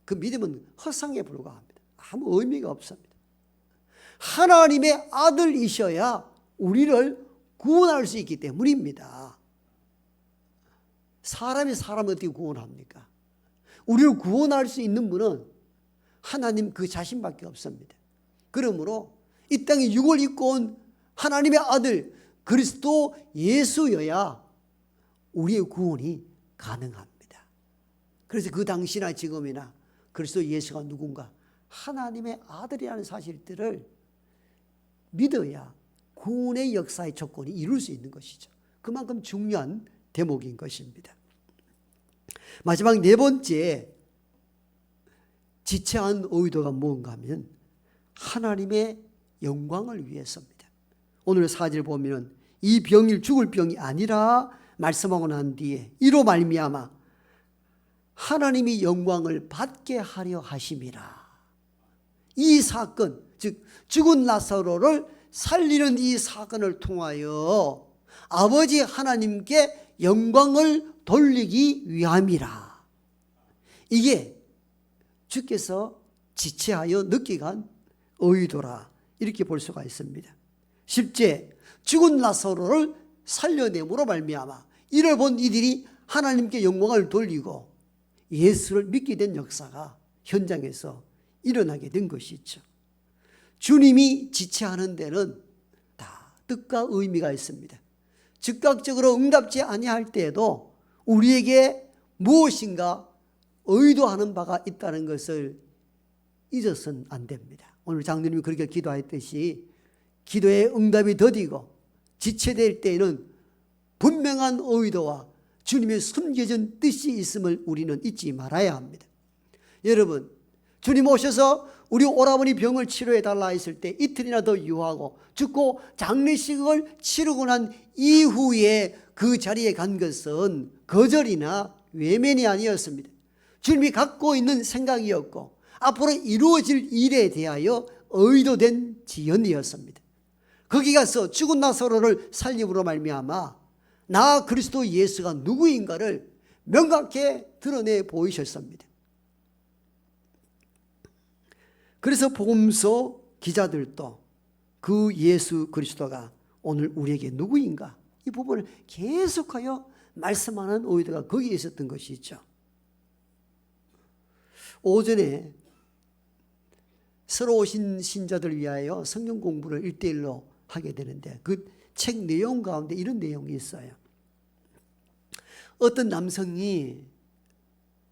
그 믿음은 헛상에 불과합니다. 아무 의미가 없습니다. 하나님의 아들이셔야 우리를 구원할 수 있기 때문입니다. 사람이 사람을 어떻게 구원합니까? 우리를 구원할 수 있는 분은 하나님 그 자신밖에 없습니다. 그러므로 이 땅에 육을 입고 온 하나님의 아들 그리스도 예수여야 우리의 구원이 가능합니다. 그래서 그 당시나 지금이나 그리스도 예수가 누군가 하나님의 아들이라는 사실들을 믿어야 구원의 역사의 조건이 이룰 수 있는 것이죠. 그만큼 중요한 대목인 것입니다. 마지막 네 번째 지체한 의도가 무언가 하면 하나님의 영광을 위해서입니다. 오늘 4절 보면 이 병이 죽을 병이 아니라 말씀하고 난 뒤에 이로 말미암아 하나님이 영광을 받게 하려 하심이라. 이 사건, 즉 죽은 나사로를 살리는 이 사건을 통하여 아버지 하나님께 영광을 돌리기 위함이라. 이게 주께서 지체하여 느끼게 한 의도라 이렇게 볼 수가 있습니다. 10째, 죽은 나사로를 살려냄으로 말미암아 이를 본 이들이 하나님께 영광을 돌리고 예수를 믿게 된 역사가 현장에서 일어나게 된 것이죠. 주님이 지체하는 데는 다 뜻과 의미가 있습니다. 즉각적으로 응답지 아니할 때에도 우리에게 무엇인가 의도하는 바가 있다는 것을 잊어서는 안 됩니다. 오늘 장로님이 그렇게 기도했듯이 기도의 응답이 더디고 지체될 때에는 분명한 의도와 주님의 숨겨진 뜻이 있음을 우리는 잊지 말아야 합니다. 여러분, 주님 오셔서 우리 오라버니 병을 치료해 달라 했을 때 이틀이나 더 유하고 죽고 장례식을 치르고 난 이후에 그 자리에 간 것은 거절이나 외면이 아니었습니다. 주님이 갖고 있는 생각이었고 앞으로 이루어질 일에 대하여 의도된 지연이었습니다. 거기 가서 죽은 나사로를 살림으로 말미암아 나 그리스도 예수가 누구인가를 명확히 드러내 보이셨습니다. 그래서 복음서 기자들도 그 예수 그리스도가 오늘 우리에게 누구인가 이 부분을 계속하여 말씀하는 의도가 거기에 있었던 것이죠. 오전에 새로 오신 신자들 위하여 성경 공부를 1:1로 하게 되는데 그 책 내용 가운데 이런 내용이 있어요. 어떤 남성이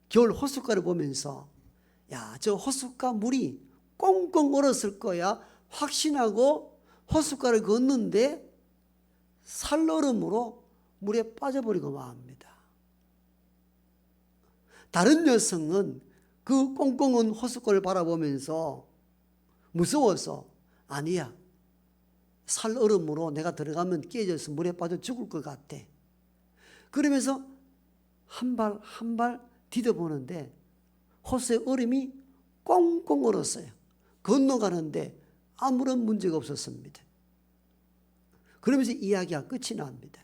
겨울 호숫가를 보면서 야, 저 호숫가 물이 꽁꽁 얼었을 거야 확신하고 호숫가를 걷는데 살얼음으로 물에 빠져버리고 맙니다. 다른 여성은 그 꽁꽁한 호숫가를 바라보면서 무서워서 아니야, 살얼음으로 내가 들어가면 깨져서 물에 빠져 죽을 것 같아. 그러면서 한 발 한 발 디뎌보는데 호수의 얼음이 꽁꽁 얼었어요. 건너가는데 아무런 문제가 없었습니다. 그러면서 이야기가 끝이 납니다.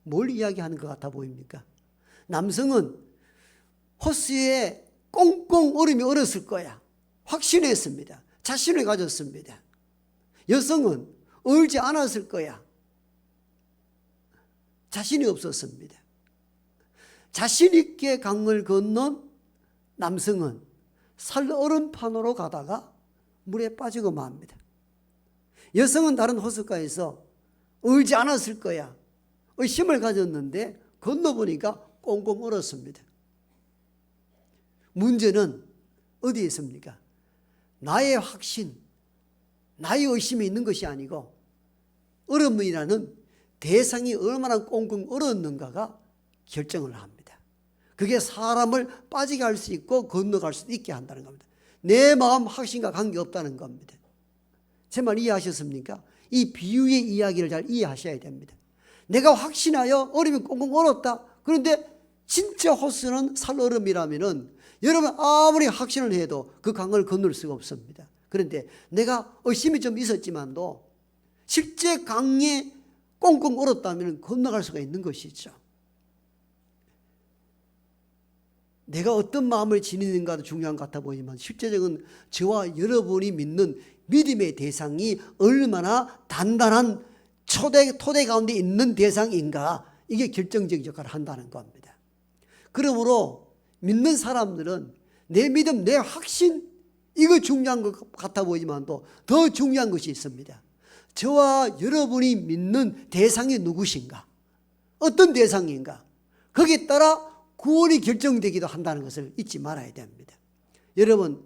뭘 이야기하는 것 같아 보입니까? 남성은 호수에 꽁꽁 얼음이 얼었을 거야 확신했습니다. 자신을 가졌습니다. 여성은 얼지 않았을 거야 자신이 없었습니다. 자신 있게 강을 건넌 남성은 살얼음판으로 가다가 물에 빠지고 맙니다. 여성은 다른 호숫가에서 얼지 않았을 거야 의심을 가졌는데 건너보니까 꽁꽁 얼었습니다. 문제는 어디에 있습니까? 나의 확신, 나의 의심이 있는 것이 아니고 얼음이라는 대상이 얼마나 꽁꽁 얼었는가가 결정을 합니다. 그게 사람을 빠지게 할 수 있고 건너갈 수 있게 한다는 겁니다. 내 마음 확신과 관계없다는 겁니다. 제 말 이해하셨습니까? 이 비유의 이야기를 잘 이해하셔야 됩니다. 내가 확신하여 얼음이 꽁꽁 얼었다. 그런데 진짜 호수는 살얼음이라면은 여러분 아무리 확신을 해도 그 강을 건널 수가 없습니다. 그런데 내가 의심이 좀 있었지만도 실제 강에 꽁꽁 얼었다면 건너갈 수가 있는 것이죠. 내가 어떤 마음을 지니는가도 중요한 것 같아 보이지만 실제적인 저와 여러분이 믿는 믿음의 대상이 얼마나 단단한 토대 가운데 있는 대상인가 이게 결정적 역할을 한다는 겁니다. 그러므로 믿는 사람들은 내 믿음, 내 확신 이거 중요한 것 같아 보이지만도 더 중요한 것이 있습니다. 저와 여러분이 믿는 대상이 누구신가? 어떤 대상인가? 거기에 따라 구원이 결정되기도 한다는 것을 잊지 말아야 됩니다. 여러분,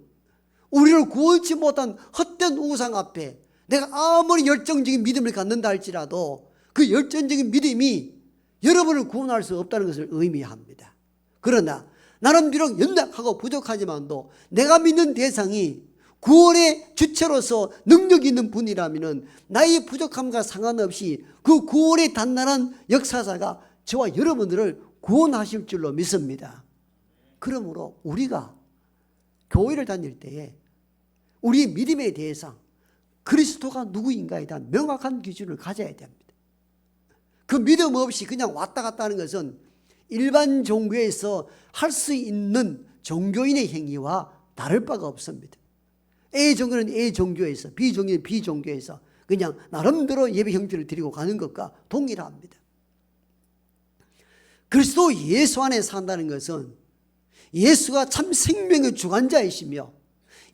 우리를 구원치 못한 헛된 우상 앞에 내가 아무리 열정적인 믿음을 갖는다 할지라도 그 열정적인 믿음이 여러분을 구원할 수 없다는 것을 의미합니다. 그러나 나는 비록 연약하고 부족하지만도 내가 믿는 대상이 구원의 주체로서 능력 있는 분이라면 나의 부족함과 상관없이 그 구원의 단단한 역사자가 저와 여러분들을 구원하실 줄로 믿습니다. 그러므로 우리가 교회를 다닐 때에 우리의 믿음의 대상 그리스도가 누구인가에 대한 명확한 기준을 가져야 됩니다. 그 믿음 없이 그냥 왔다 갔다 하는 것은 일반 종교에서 할 수 있는 종교인의 행위와 다를 바가 없습니다. A 종교는 A 종교에서, B 종교는 B 종교에서 그냥 나름대로 예배 형태를 드리고 가는 것과 동일합니다. 그리스도 예수 안에 산다는 것은 예수가 참 생명의 주관자이시며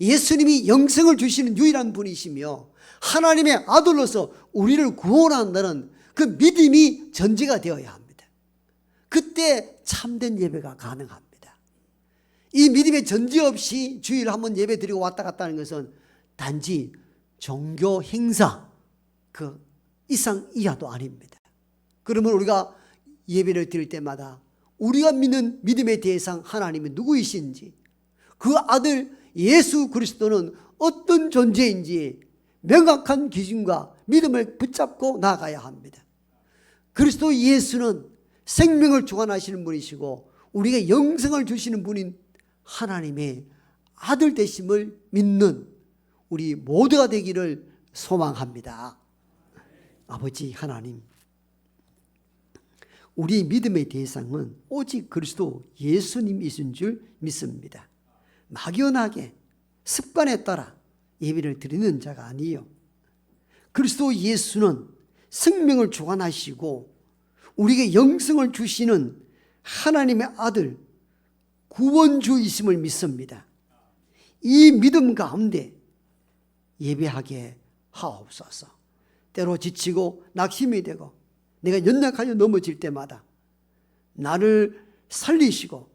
예수님이 영생을 주시는 유일한 분이시며 하나님의 아들로서 우리를 구원한다는 그 믿음이 전제가 되어야 합니다. 그때 참된 예배가 가능합니다. 이 믿음의 전제 없이 주일 한번 예배 드리고 왔다 갔다 하는 것은 단지 종교 행사 그 이상 이하도 아닙니다. 그러면 우리가 예배를 드릴 때마다 우리가 믿는 믿음의 대상 하나님이 누구이신지, 그 아들 예수 그리스도는 어떤 존재인지 명확한 기준과 믿음을 붙잡고 나아가야 합니다. 그리스도 예수는 생명을 주관하시는 분이시고 우리에게 영생을 주시는 분인 하나님의 아들 되심을 믿는 우리 모두가 되기를 소망합니다. 아버지 하나님, 우리 믿음의 대상은 오직 그리스도 예수님이신 줄 믿습니다. 막연하게 습관에 따라 예배를 드리는 자가 아니요, 그리스도 예수는 생명을 주관하시고 우리에게 영생을 주시는 하나님의 아들 구원주이심을 믿습니다. 이 믿음 가운데 예배하게 하옵소서. 때로 지치고 낙심이 되고 내가 연약하여 넘어질 때마다 나를 살리시고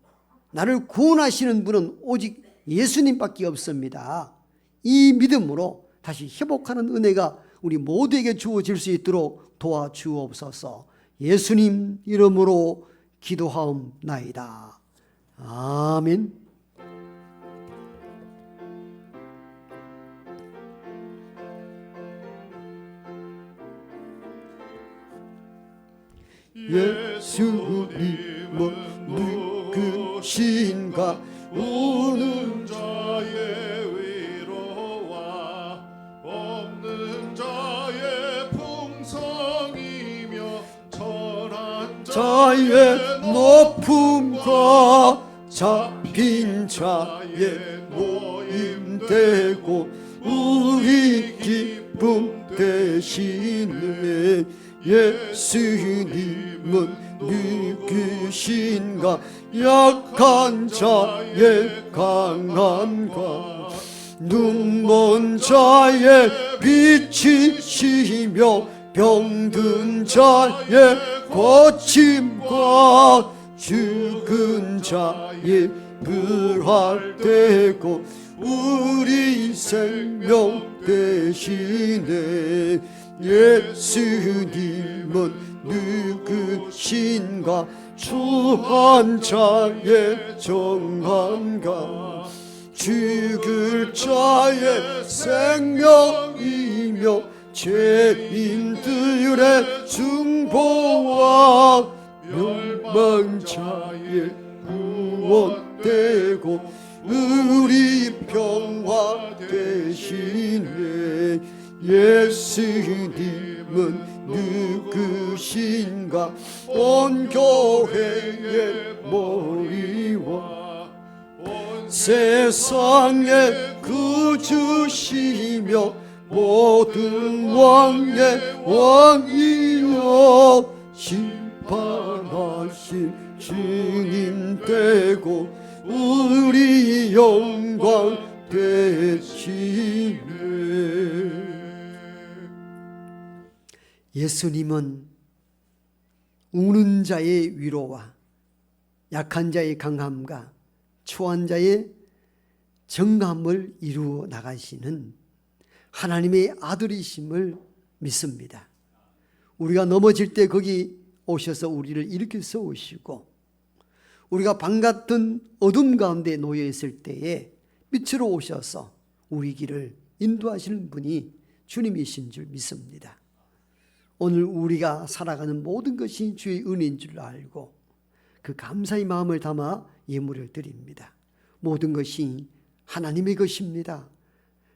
나를 구원하시는 분은 오직 예수님밖에 없습니다. 이 믿음으로 다시 회복하는 은혜가 우리 모두에게 주어질 수 있도록 도와주옵소서. 예수님 이름으로 기도하옵나이다. 아멘. 예수님은 누구신가? 우는 자의 위로와 없는 자의 풍성이며 천한 자의 높음과 잡힌 자의 모임되고 우리 기쁨 되시네. 예수님은 누구신가? 약한 자의 강함과 눈먼 자의 빛이시며 병든 자의 고침과 죽은 자의 부활되고 우리 생명 되시네. 예수님은 누구신가? 추한 자의 정함과 죽을 자의 생명이며 죄인들의 중보와 멸망 자의 구원되고 우리 평화 되시네. 예수님은 누구신가? 온 교회의 머리와 세상의 구주시며 모든 왕의 왕이여 심판하신 주님 되고 우리 영광 되시네. 예수님은 우는 자의 위로와 약한 자의 강함과 초한 자의 정감을 이루어 나가시는 하나님의 아들이심을 믿습니다. 우리가 넘어질 때 거기 오셔서 우리를 일으켜 세우시고 우리가 밤 같은 어둠 가운데 놓여 있을 때에 빛으로 오셔서 우리 길을 인도하시는 분이 주님이신 줄 믿습니다. 오늘 우리가 살아가는 모든 것이 주의 은혜인 줄 알고 그 감사의 마음을 담아 예물을 드립니다. 모든 것이 하나님의 것입니다.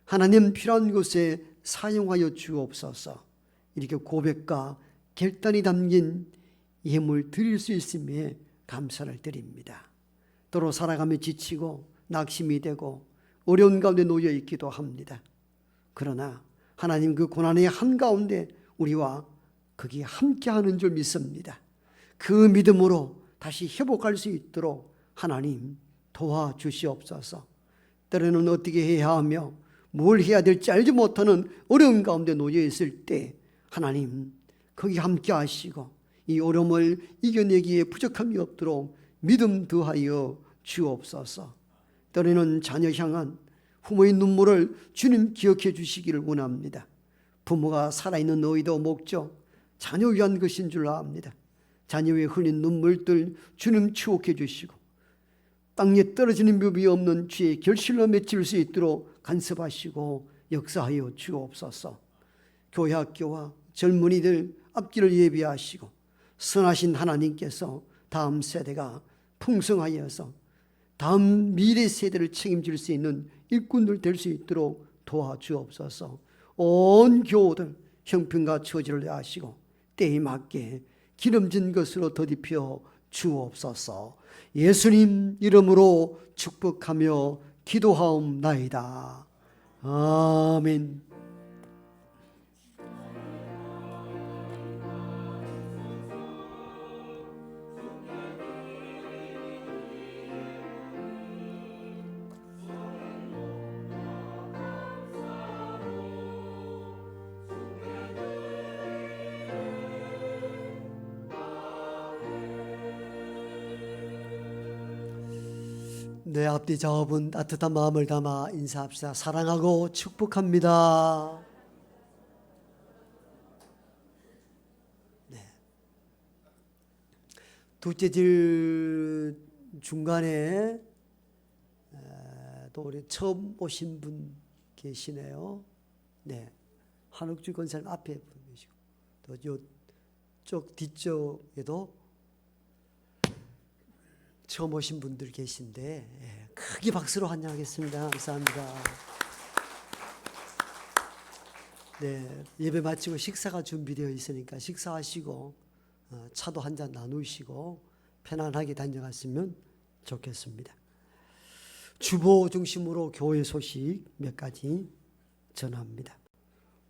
하나님 필요한 곳에 사용하여 주옵소서. 이렇게 고백과 결단이 담긴 예물 드릴 수 있음에 감사를 드립니다. 또로 살아가며 지치고 낙심이 되고 어려운 가운데 놓여 있기도 합니다. 그러나 하나님 그 고난의 한가운데 우리와 거기 함께하는 줄 믿습니다. 그 믿음으로 다시 회복할 수 있도록 하나님 도와주시옵소서. 때로는 어떻게 해야 하며 뭘 해야 될지 알지 못하는 어려운 가운데 놓여 있을 때 하나님 거기 함께 하시고 이 어려움을 이겨내기에 부족함이 없도록 믿음 더하여 주옵소서. 때로는 자녀 향한 부모의 눈물을 주님 기억해 주시기를 원합니다. 부모가 살아있는 너희도 목적 자녀 위한 것인 줄 압니다. 자녀의 흘린 눈물들 주님 추억해 주시고 땅에 떨어지는 묘비 없는 주의 결실로 맺힐 수 있도록 간섭하시고 역사하여 주옵소서. 교회 학교와 젊은이들 앞길을 예비하시고 선하신 하나님께서 다음 세대가 풍성하여서 다음 미래 세대를 책임질 수 있는 일꾼들 될 수 있도록 도와주옵소서. 온 교우들 형편과 처지를 다하시고 때에 맞게 기름진 것으로 더딥혀 주옵소서. 예수님 이름으로 축복하며 기도하옵나이다. 아멘. 네, 앞뒤 작업은 따뜻한 마음을 담아 인사합시다. 사랑하고 축복합니다. 네. 둘째 질 중간에 또 우리 처음 오신 분 계시네요. 네, 한옥주 권사님 앞에 분 계시고 또 이쪽 뒤쪽에도 처음 오신 분들 계신데 크게 박수로 환영하겠습니다. 감사합니다. 네, 예배 마치고 식사가 준비되어 있으니까 식사하시고 차도 한잔 나누시고 편안하게 다녀갔으면 좋겠습니다. 주보 중심으로 교회 소식 몇 가지 전합니다.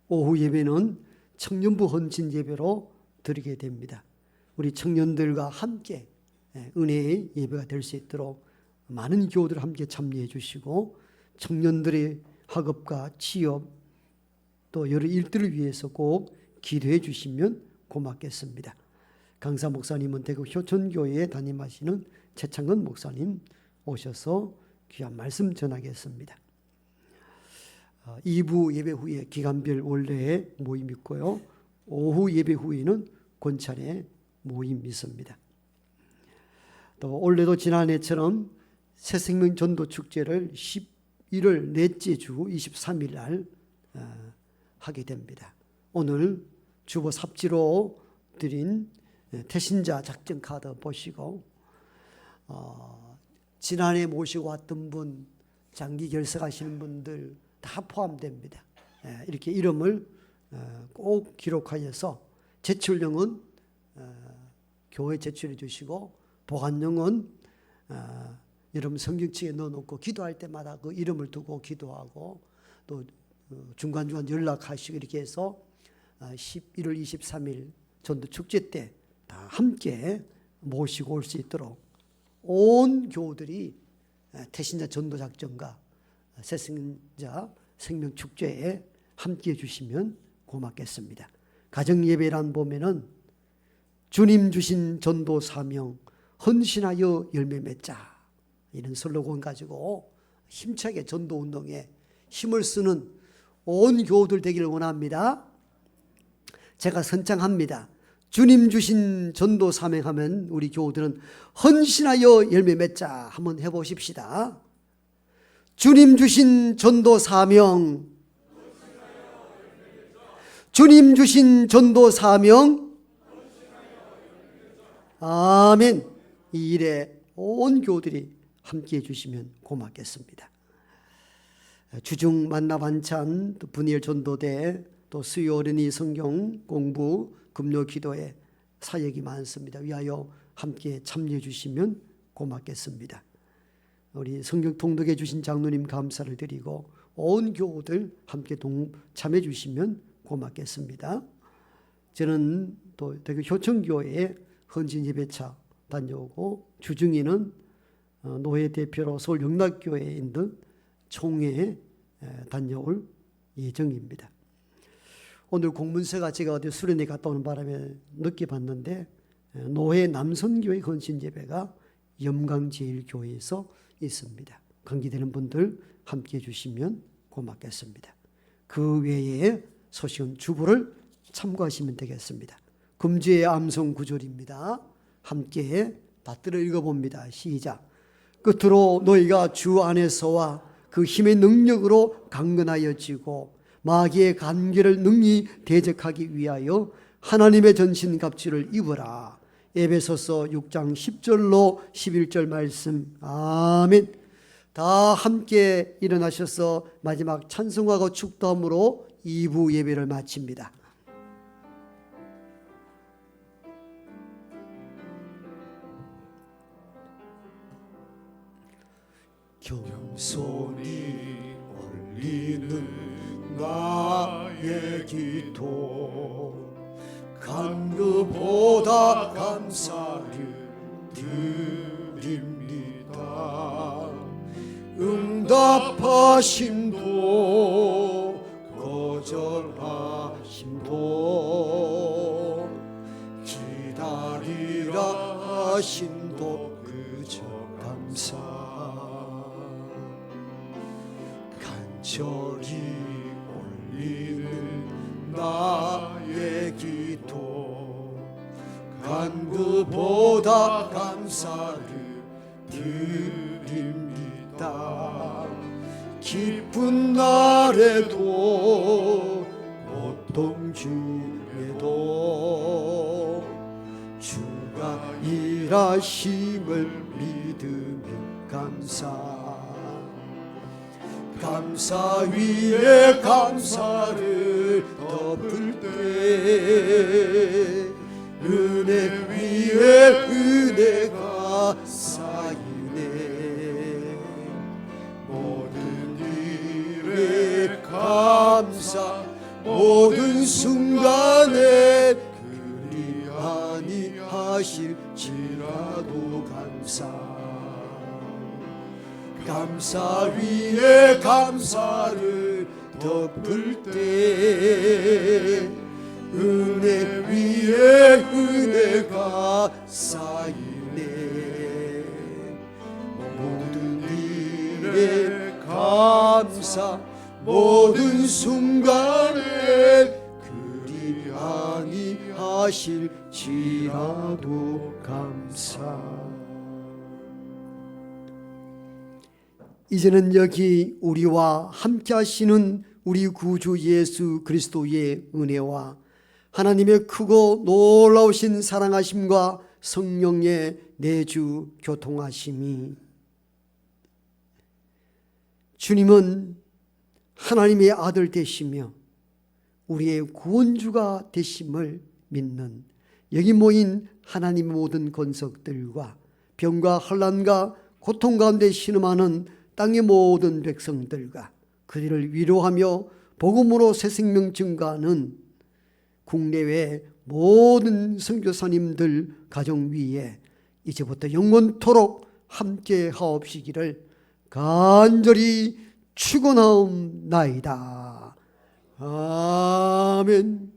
오후 예배는 청년부 헌신 예배로 드리게 됩니다. 우리 청년들과 함께 은혜의 예배가 될 수 있도록 많은 교우들 함께 참여해 주시고 청년들의 학업과 취업 또 여러 일들을 위해서 꼭 기도해 주시면 고맙겠습니다. 강사 목사님은 대구 효천교회에 담임하시는 최창근 목사님 오셔서 귀한 말씀 전하겠습니다. 2부 예배 후에 기간별 원래의 모임 있고요. 오후 예배 후에는 권찰의 모임 있습니다. 또 올해도 지난해처럼 새생명 전도 축제를 11월 넷째 주 23일 날 하게 됩니다. 오늘 주보 삽지로 드린 태신자 작전 카드 보시고 지난해 모시고 왔던 분, 장기 결석하시는 분들 다 포함됩니다. 이렇게 이름을 꼭 기록하여서 제출령은 교회 제출해 주시고 보관령은 여러분 성경책에 넣어놓고 기도할 때마다 그 이름을 두고 기도하고 또 중간중간 연락하시고 이렇게 해서 11월 23일 전도 축제 때 다 함께 모시고 올 수 있도록 온 교우들이 태신자 전도작전과 새생자 생명축제에 함께해 주시면 고맙겠습니다. 가정예배란 보면은 주님 주신 전도 사명 헌신하여 열매 맺자 이런 슬로건 가지고 힘차게 전도운동에 힘을 쓰는 온 교우들 되기를 원합니다. 제가 선창합니다. 주님 주신 전도 사명하면 우리 교우들은 헌신하여 열매 맺자 한번 해보십시다. 주님 주신 전도 사명, 주님 주신 전도 사명, 아멘. 이 일에 온 교우들이 함께해 주시면 고맙겠습니다. 주중 만나 반찬, 또 분일 전도대, 또 수요 어린이 성경 공부, 금요 기도에 사역이 많습니다. 위하여 함께 참여해 주시면 고맙겠습니다. 우리 성경 통독해 주신 장로님 감사를 드리고 온 교우들 함께 참여해 주시면 고맙겠습니다. 저는 또 대구 효청교회에 헌신 예배차 다녀오고 주중에는 노회 대표로 서울 영락교회에 있는 총회에 다녀올 예정입니다. 오늘 공문서가 제가 어디 수련회 갔다 오는 바람에 늦게 봤는데 노회 남선교회 헌신 예배가 염강제일교회에서 있습니다. 관계되는 분들 함께 해주시면 고맙겠습니다. 그 외에 소식은 주보를 참고하시면 되겠습니다. 금주의 암송 구절입니다. 함께 받들어 읽어봅니다. 시작. 끝으로 너희가 주 안에서와 그 힘의 능력으로 강건하여지고 마귀의 간계를 능히 대적하기 위하여 하나님의 전신갑주를 입으라. 에베소서 6장 10절로 11절 말씀. 아멘. 다 함께 일어나셔서 마지막 찬송하고 축도함으로 2부 예배를 마칩니다. 겸손히 올리는 나의 기도 간구보다 감사를 드립니다. 응답하심도 거절하심도 기다리라 하심도 그저 감사. 간절히 올리는 나의 기도 간구보다 감사를 드립니다. 기쁜 날에도 고통 중에도 주가 일하심을 믿으며 감사 위에 감사를 덮을 때 은혜 위에 은혜가 쌓이네. 모든 일에 감사 모든 순간에 그리 아니하실지라도 감사 위에 감사를 덮을 때 은혜 위에 은혜가 쌓이네. 모든 일에 감사 모든 순간에 그리 아니하실지라도 감사. 이제는 여기 우리와 함께 하시는 우리 구주 예수 그리스도의 은혜와 하나님의 크고 놀라우신 사랑하심과 성령의 내주 교통하심이 주님은 하나님의 아들 되시며 우리의 구원주가 되심을 믿는 여기 모인 하나님의 모든 권속들과 병과 환난과 고통 가운데 신음하는 땅의 모든 백성들과 그들을 위로하며 복음으로 새 생명 증가하는 국내외 모든 선교사님들 가정 위에 이제부터 영원토록 함께 하옵시기를 간절히 축원하옵나이다. 아멘.